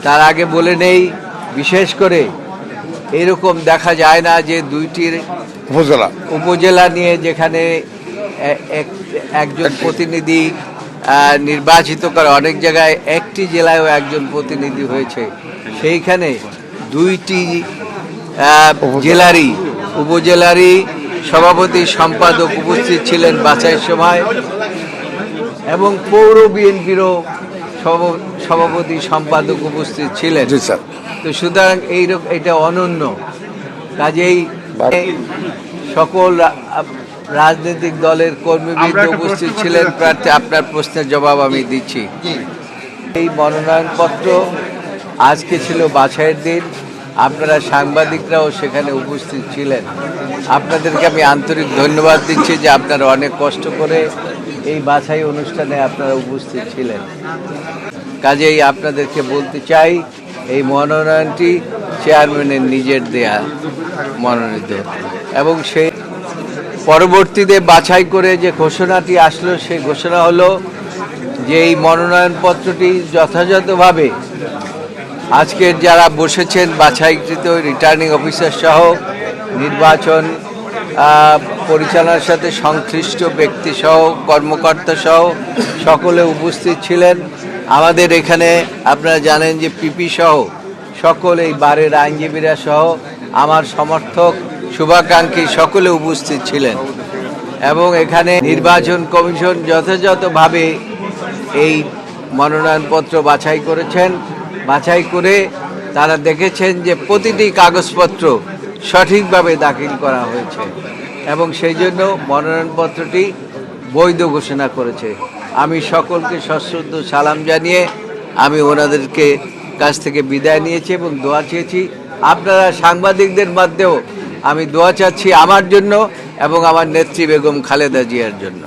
তার আগে বলে নেই, বিশেষ করে এরকম দেখা যায় না যে দুইটির উপজেলা নিয়ে যেখানে একজন প্রতিনিধি নির্বাচিত করে, অনেক জায়গায় একটি জেলায়ও একজন প্রতিনিধি হয়েছে, সেইখানে দুইটি জেলারই উপজেলারই সভাপতি সম্পাদক উপস্থিত ছিলেন বাছাইয়ের সময়, এবং পৌর বিএনপিরও সভাপতি সম্পাদক উপস্থিত ছিলেন। তো সুতরাং এটা অনন্য। কাজেই সকল রাজনৈতিক দলের কর্মীবৃন্দ উপস্থিত ছিলেন। প্রার্থী, আপনার প্রশ্নের জবাব আমি দিচ্ছি। এই মনোনয়নপত্র আজকে ছিল বাছাইয়ের দিন, আপনারা সাংবাদিকরাও সেখানে উপস্থিত ছিলেন। আপনাদেরকে আমি আন্তরিক ধন্যবাদ দিচ্ছি যে আপনারা অনেক কষ্ট করে এই বাছাই অনুষ্ঠানে আপনারা উপস্থিত ছিলেন। কাজেই আপনাদেরকে বলতে চাই, এই মনোনয়নটি চেয়ারম্যানের নিজের দেয়া মনোনীত, এবং সেই পরবর্তীতে বাছাই করে যে ঘোষণাটি আসলো, সেই ঘোষণা হলো যে এই মনোনয়নপত্রটি যথাযথভাবে আজকের যারা বসেছেন বাছাইকৃত রিটার্নিং অফিসার সহ নির্বাচন পরিচালনার সাথে সংশ্লিষ্ট ব্যক্তি সহ কর্মকর্তা সহ সকলে উপস্থিত ছিলেন। আমাদের এখানে আপনারা জানেন যে পিপি সহ সকল এই বারের আইনজীবীরা সহ আমার সমর্থক শুভাকাঙ্ক্ষী সকলে উপস্থিত ছিলেন, এবং এখানে নির্বাচন কমিশন যথাযথভাবে এই মনোনয়নপত্র বাছাই করেছেন। বাছাই করে তারা দেখেছেন যে প্রতিটি কাগজপত্র সঠিকভাবে দাখিল করা হয়েছে, এবং সেই জন্য মনোনয়নপত্রটি বৈধ ঘোষণা করেছে। আমি সকলকে সশ্রদ্ধ সালাম জানিয়ে আমি ওনাদেরকে কাছ থেকে বিদায় নিয়েছি এবং দোয়া চেয়েছি। আপনারা সাংবাদিকদের মধ্যেও আমি দোয়া চাচ্ছি আমার জন্য এবং আমার নেত্রী বেগম খালেদা জিয়ার জন্য।